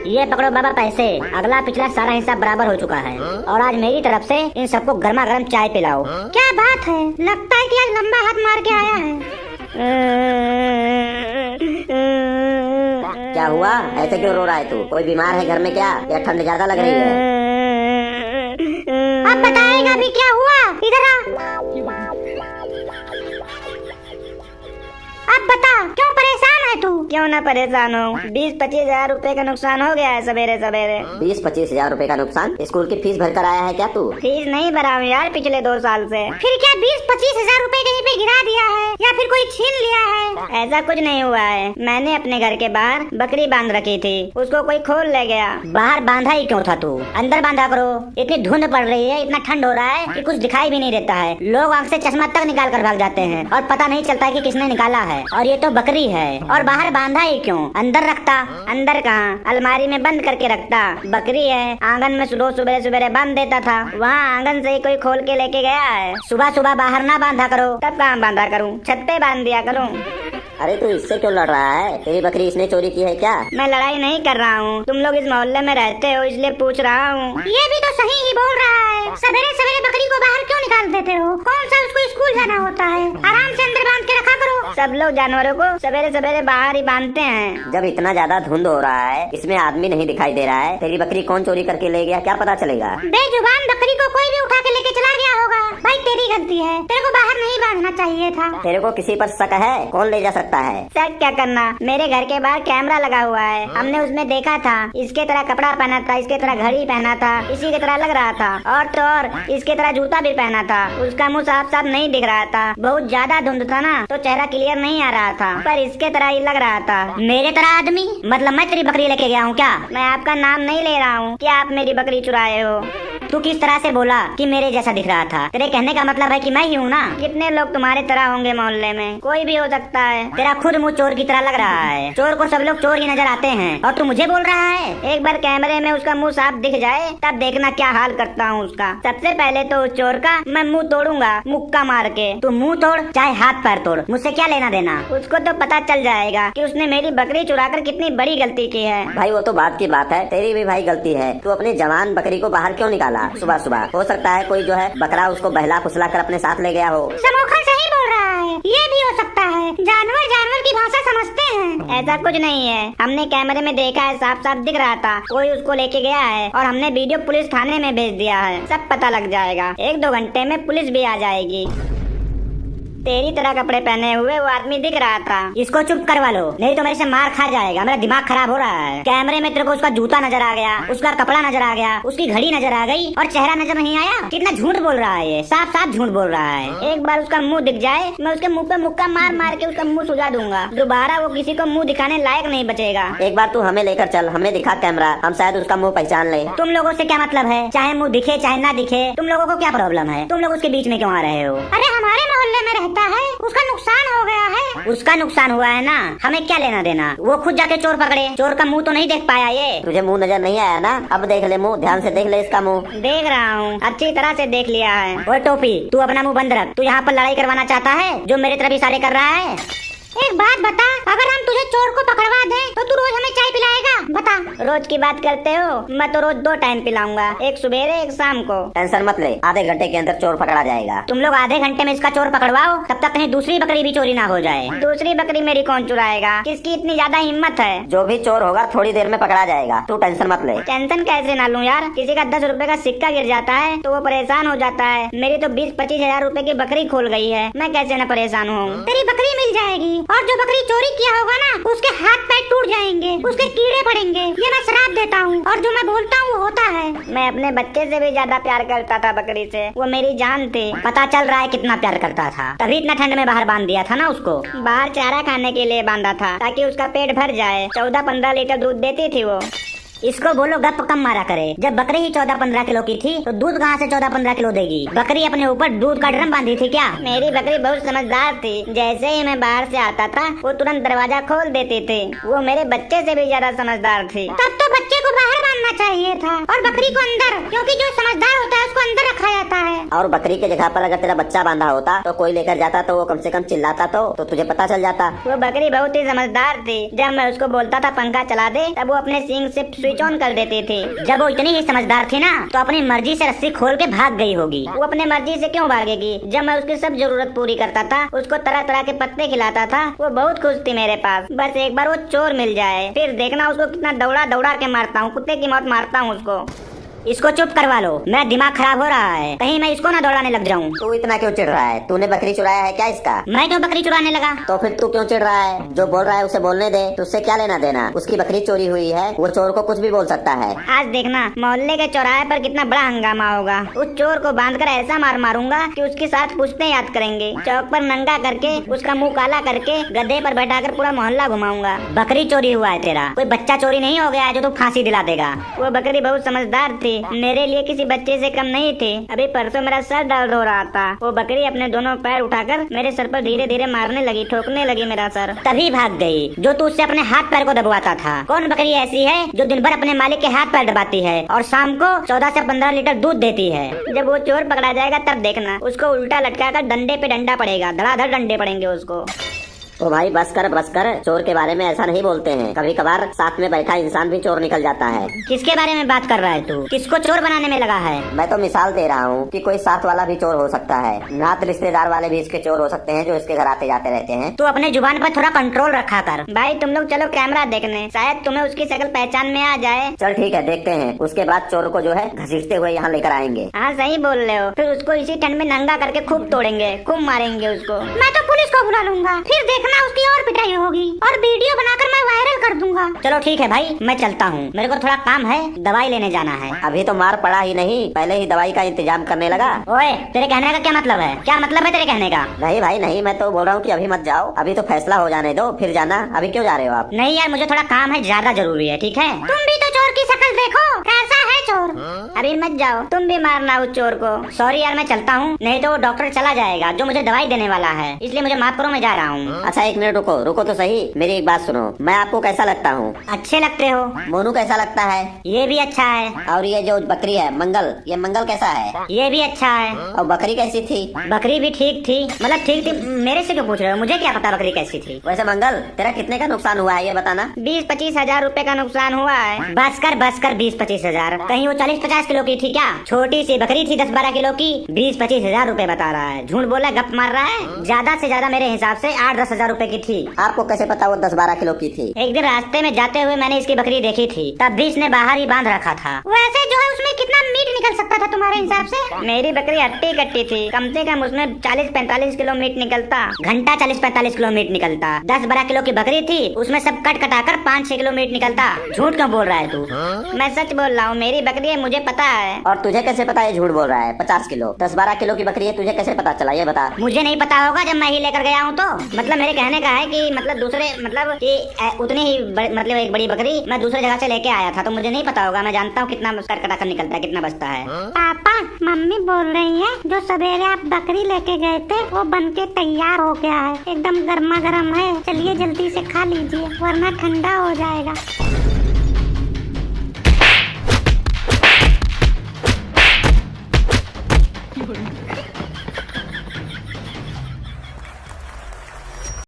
ये पकड़ो बाबा पैसे। अगला पिछला सारा हिस्सा बराबर हो चुका है और आज मेरी तरफ से इन सबको गर्मा गर्म चाय पिलाओ। क्या बात है, लगता है कि आज लंबा हाथ मार के आया है। क्या हुआ, ऐसे क्यों रो रहा है तू? कोई बीमार है घर में क्या, या ठंड ज्यादा लग रही है? अब बताएगा भी क्या हुआ, इधर आ। अब बता, क्यों परेशान है तू? क्यों ना परेशान हो, 20-25 हजार रूपए का नुकसान हो गया है सवेरे सवेरे। 20-25 हजार रूपए का नुकसान? स्कूल की फीस भर कर आया है क्या तू? फीस नहीं भरा हूँ यार पिछले 2 साल से। फिर क्या 20-25 हजार रूपए कहीं पे गिरा दिया है या फिर कोई छीन लिया है? ऐसा कुछ नहीं हुआ है, मैंने अपने घर के बाहर बकरी बांध रखी थी, उसको कोई खोल ले गया। बाहर बांधा ही क्यों था तू? अंदर बांधा करो। इतनी धुंध पड़ रही है, इतना ठंड हो रहा है कि कुछ दिखाई भी नहीं देता है। लोग आँख से चश्मा तक निकाल कर भाग जाते हैं और पता नहीं चलता कि किसने निकाला है। और ये तो बकरी है, और बाहर बांधा ही क्यों? अंदर रखता। अंदर कहाँ, अलमारी में बंद करके रखता। बकरी है, आंगन में रोज सुबह सुबह बांध देता था, वहाँ आंगन से ही कोई खोल के लेके गया है। सुबह सुबह बाहर ना बांधा करो, तब कहाँ बांधा करूँ, छत पे बांध दिया करूँ। अरे तू इससे क्यों लड़ रहा है? तेरी बकरी इसने चोरी की है क्या? मैं लड़ाई नहीं कर रहा हूँ, तुम लोग इस मोहल्ले में रहते हो इसलिए पूछ रहा हूँ। ये भी तो सही ही बोल रहा है, सवेरे सवेरे बकरी को बाहर क्यों निकाल देते हो? कौन सा उसको स्कूल जाना होता है? आराम से अंदर बांध के रखा करो। सब लोग जानवरों को सवेरे सवेरे बाहर ही बांधते हैं। जब इतना ज्यादा धुंध हो रहा है, इसमें आदमी नहीं दिखाई दे रहा है, तेरी बकरी कौन चोरी करके ले गया क्या पता चलेगा? बेजुबान बकरी को कोई भी उठा के लेके चला गया होगा। भाई तेरी गलती है, तेरे को बाहर नहीं बांधना चाहिए था। तेरे को किसी पर शक है? कौन ले जा सकता है? शक क्या करना, मेरे घर के बाहर कैमरा लगा हुआ है, हमने उसमें देखा था। इसके तरह कपड़ा पहना था, इसके तरह घड़ी पहना था, इसी की तरह लग रहा था। और तो और इसके तरह जूता भी पहना था। उसका मुंह साफ साफ नहीं दिख रहा था, बहुत ज्यादा धुंध था ना, तो चेहरा क्लियर नहीं आ रहा था, पर इसके तरह ही लग रहा था। मेरे तरह आदमी? मतलब मैं तेरी बकरी लेके गया हूँ क्या? मैं आपका नाम नहीं ले रहा हूँ कि आप मेरी बकरी चुराए हो। तू किस तरह से बोला कि मेरे जैसा दिख रहा था? तेरे कहने का मतलब है कि मैं ही हूँ ना? कितने लोग तुम्हारे तरह होंगे मोहल्ले में, कोई भी हो सकता है। तेरा खुद मुंह चोर की तरह लग रहा है। चोर को सब लोग चोर ही नजर आते हैं और तू मुझे बोल रहा है? एक बार कैमरे में उसका मुंह साफ दिख जाए तब देखना क्या हाल करता हूँ उसका। सबसे पहले तो उस चोर का मैं मुंह तोड़ूंगा मुक्का मार के। तू मुंह तोड़ चाहे हाथ पैर तोड़, मुझसे क्या लेना देना। उसको तो पता चल जाएगा कि उसने मेरी बकरी चुराकर कितनी बड़ी गलती की है। भाई वो तो बात की बात है, तेरी भी भाई गलती है। तू अपनी जवान बकरी को बाहर क्यों निकाला सुबह सुबह? हो सकता है कोई जो है बकरा उसको बहला फुसला कर अपने साथ ले गया हो। समोखा सही बोल रहा है, ये भी हो सकता है। जानवर जानवर की भाषा समझते हैं। ऐसा कुछ नहीं है, हमने कैमरे में देखा है, साफ साफ दिख रहा था। कोई उसको लेके गया है और हमने वीडियो पुलिस थाने में भेज दिया है। सब पता लग जाएगा, 1-2 घंटे में पुलिस भी आ जाएगी। तेरी तरह कपड़े पहने हुए वो आदमी दिख रहा था। इसको चुप करवा लो, नहीं तो मेरे से मार खा जाएगा। मेरा दिमाग खराब हो रहा है। कैमरे में तेरे को उसका जूता नजर आ गया, उसका कपड़ा नजर आ गया, उसकी घड़ी नजर आ गई और चेहरा नजर नहीं आया। कितना झूठ बोल रहा है ये, साफ साफ झूठ बोल रहा है। एक बार उसका मुंह दिख जाए, मैं उसके मुंह पे मुक्का मार मार के उसका मुंह सुझा दूंगा। दोबारा वो किसी को मुंह दिखाने लायक नहीं बचेगा। एक बार तू हमें लेकर चल, हमें दिखा कैमरा, हम शायद उसका मुंह पहचान ले। तुम लोगों से क्या मतलब है? चाहे मुंह दिखे चाहे ना दिखे, तुम लोगों को क्या प्रॉब्लम है? तुम लोग उसके बीच में क्यों आ रहे हो? अरे हमारे मोहल्ले में रहता है, उसका नुकसान हो गया है। उसका नुकसान हुआ है ना, हमें क्या लेना देना? वो खुद जाके चोर पकड़े, चोर का मुंह तो नहीं देख पाया ये। तुझे मुंह नजर नहीं आया ना? अब देख ले मुंह, ध्यान से देख ले इसका मुंह। देख रहा हूँ, अच्छी तरह से देख लिया है। वो टोपी, तू अपना मुंह बंद रख। तू यहाँ पर लड़ाई करवाना चाहता है जो मेरे तरफ इशारे कर रहा है? एक बात बता, अगर हम तुझे चोर को पकड़वा दें तो तू रोज हमें चाय पिलाएगा? बता। रोज की बात करते हो? मैं तो रोज 2 टाइम पिलाऊंगा, एक सुबेरे एक शाम को। टेंशन मत ले, आधे घंटे के अंदर चोर पकड़ा जाएगा। तुम लोग आधे घंटे में इसका चोर पकड़वाओ, तब तक कहीं दूसरी बकरी भी चोरी ना हो जाए। दूसरी बकरी मेरी कौन चुराएगा? किसकी इतनी ज्यादा हिम्मत है? जो भी चोर होगा थोड़ी देर में पकड़ा जाएगा, तू टेंशन मत ले। टेंशन कैसे ना लूं यार? किसी का 10 रुपए का सिक्का गिर जाता है तो वो परेशान हो जाता है। मेरी तो 20-25 हजार रुपए की बकरी खोल गई है, मैं कैसे न परेशान हूँ? तेरी बकरी मिल जाएगी और जो बकरी चोरी किया होगा ना, उसके हाथ पैर टूट जाएंगे, उसके कीड़े पड़ेंगे। ये मैं श्राप देता हूँ और जो मैं बोलता हूँ वो होता है। मैं अपने बच्चे से भी ज्यादा प्यार करता था बकरी से, वो मेरी जान थी। पता चल रहा है कितना प्यार करता था, तभी इतना ठंड में बाहर बांध दिया था ना उसको। बाहर चारा खाने के लिए बांधा था ताकि उसका पेट भर जाए। 14-15 लीटर दूध देती थी वो। इसको बोलो गप कम मारा करे। जब बकरी ही 14-15 किलो की थी तो दूध कहाँ से 14-15 किलो देगी? बकरी अपने ऊपर दूध का ड्रम बांधी थी क्या? मेरी बकरी बहुत समझदार थी। जैसे ही मैं बाहर से आता था वो तुरंत दरवाजा खोल देती थी। वो मेरे बच्चे से भी ज्यादा समझदार थी। तब तो बच्चे को बाहर बांधना चाहिए था और बकरी को अंदर, क्योंकि जो समझदार होता है उसको अंदर रखा जाता है। और बकरी के जगह पर अगर तेरा बच्चा बांधा होता तो कोई लेकर जाता तो वो कम से कम चिल्लाता तो तुझे पता चल जाता। वो बकरी बहुत ही समझदार थी। जब मैं उसको बोलता था पंखा चला दे, तब वो अपने सींग से स्विच ऑन कर देती थी। जब वो इतनी ही समझदार थी ना, तो अपनी मर्जी से रस्सी खोल के भाग गई होगी। वो अपने मर्जी से क्यों भागेगी? जब मैं उसकी सब जरूरत पूरी करता था, उसको तरह तरह के पत्ते खिलाता था, वो बहुत खुश थी मेरे पास। बस एक बार वो चोर मिल जाए, फिर देखना उसको कितना दौड़ा दौड़ा के मारता हूँ, कुत्ते की मौत मारता हूँ उसको। इसको चुप करवा लो, मेरा दिमाग खराब हो रहा है, कहीं मैं इसको ना दौड़ाने लग जाऊं। तू इतना क्यों चिढ़ रहा है? तूने बकरी चुराया है क्या इसका? मैं क्यों बकरी चुराने लगा? तो फिर तू क्यों चिढ़ रहा है? जो बोल रहा है उसे बोलने दे, तुझसे क्या लेना देना? उसकी बकरी चोरी हुई है, वो चोर को कुछ भी बोल सकता है। आज देखना मोहल्ले के चौराहे पर कितना बड़ा हंगामा होगा। उस चोर को बांधकर ऐसा मार मारूंगा कि उसके साथ पूछते याद करेंगे। चौक पर नंगा करके, उसका मुंह काला करके गधे पर बैठाकर पूरा मोहल्ला घुमाऊंगा। बकरी चोरी हुआ है तेरा, कोई बच्चा चोरी नहीं हो गया है जो तू फांसी दिला देगा। वो बकरी बहुत समझदार थी, मेरे लिए किसी बच्चे से कम नहीं थी। अभी परसों मेरा सर दर्द हो रहा था, वो बकरी अपने दोनों पैर उठाकर मेरे सर पर धीरे धीरे मारने लगी, ठोकने लगी मेरा सर। तभी भाग गई जो तू उससे अपने हाथ पैर को दबाता था। कौन बकरी ऐसी है जो दिन भर अपने मालिक के हाथ पैर दबाती है और शाम को 14 से 15 लीटर दूध देती है? जब वो चोर पकड़ा जाएगा तब देखना, उसको उल्टा लटका कर डंडे पे डंडा पड़ेगा, धड़ाधड़ डंडे पड़ेंगे उसको। ओ भाई बस कर, चोर के बारे में ऐसा नहीं बोलते हैं। कभी कभार साथ में बैठा इंसान भी चोर निकल जाता है। किसके बारे में बात कर रहा है तू? किसको चोर बनाने में लगा है? मैं तो मिसाल दे रहा हूँ कि कोई साथ वाला भी चोर हो सकता है। नात रिश्तेदार वाले भी इसके चोर हो सकते हैं जो इसके घर आते जाते रहते हैं। तू अपने जुबान पर थोड़ा कंट्रोल रखा कर। भाई तुम लोग चलो कैमरा देखने, शायद तुम्हें उसकी शक्ल पहचान में आ जाए। चल ठीक है, देखते हैं। उसके बाद चोर को जो है घसीटते हुए यहाँ लेकर आएंगे। हाँ सही बोल रहे हो। फिर उसको इसी ठंड में नंगा करके खूब तोड़ेंगे, खूब मारेंगे उसको। मैं तो पुलिस को बुला लूंगा, फिर देखना उसकी और पिटाई होगी और वीडियो बनाकर मैं वायरल कर दूंगा। चलो ठीक है भाई, मैं चलता हूँ, मेरे को थोड़ा काम है, दवाई लेने जाना है। अभी तो मार पड़ा ही नहीं, पहले ही दवाई का इंतजाम करने लगा। ओए, तेरे कहने का क्या मतलब है? क्या मतलब है तेरे कहने का? नहीं भाई नहीं, मैं तो बोल रहा हूँ कि अभी मत जाओ, अभी तो फैसला हो जाने दो फिर जाना। अभी क्यों जा रहे हो आप? नहीं यार, मुझे थोड़ा काम है, ज्यादा जरूरी है। ठीक है, तुम भी तो चोर की शक्ल देखो, कैसा है चोर। अभी मत जाओ, तुम भी मारना उस चोर को। सॉरी यार, मैं चलता हूँ, नहीं तो वो डॉक्टर चला जाएगा जो मुझे दवाई देने वाला है, इसलिए मुझे माफ करो, मैं जा रहा हूँ। अच्छा एक मिनट रुको, रुको तो सही, मेरी एक बात सुनो। मैं आपको कैसा लगता हूँ? अच्छे लगते हो। मोनू कैसा लगता है? ये भी अच्छा है। और ये जो बकरी है मंगल, ये मंगल कैसा है? ये भी अच्छा है। और बकरी कैसी थी? बकरी भी ठीक थी, मतलब ठीक थी। मेरे से क्यों पूछ रहे हो? मुझे क्या पता बकरी कैसी थी। वैसे मंगल, तेरा कितने का नुकसान हुआ है ये बताना। 20-25 हजार रूपए का नुकसान हुआ है। बस कर 20-25 हजार, कहीं वो 40-50 किलो की थी क्या? छोटी सी बकरी थी 10-12 किलो की, 20-25 हजार रूपए बता रहा है। झूठ बोला, गप मार रहा है। ज्यादा से ज्यादा मेरे हिसाब से 8-10 हजार रूपए की थी। आपको कैसे पता वो 10-12 किलो की थी? एक दिन रास्ते में जाते हुए मैंने इसकी बकरी देखी थी, तब भी इसने बाहर ही बांध रखा था। वैसे जो है उसमें कितना मीट निकल सकता था तुम्हारे हिसाब से? मेरी बकरी हट्टी कट्टी थी, कम से कम उसमें 40-45 किलो मीट निकलता। घंटा 40-45 किलो मीट निकलता। 10-12 किलो की बकरी थी, उसमें सब कट कटाकर 5-6 किलो मीट निकलता। झूठ क्यों बोल रहा है तू? मैं सच बोल रहा हूँ, मेरी बकरी है, मुझे पता है। और तुझे कैसे पता ये झूठ बोल रहा है? 50 किलो 10-12 किलो की बकरी है, तुझे कैसे पता चला ये बता। मुझे नहीं पता होगा, जब मैं ही लेकर गया हूँ तो। मतलब मेरे कहने का है कि मतलब दूसरे मतलब कि उतनी ही मतलब एक बड़ी बकरी मैं दूसरी जगह से लेके आया था, तो मुझे नहीं पता होगा। मैं जानता हूँ कितना कटा कर निकलता है, कितना बचता है। पापा मम्मी बोल रही है जो सवेरे आप बकरी लेके गए थे वो बन के तैयार हो गया है, एकदम गर्मा गर्म है। चलिए जल्दी से खा लीजिए वरना ठंडा हो जाएगा।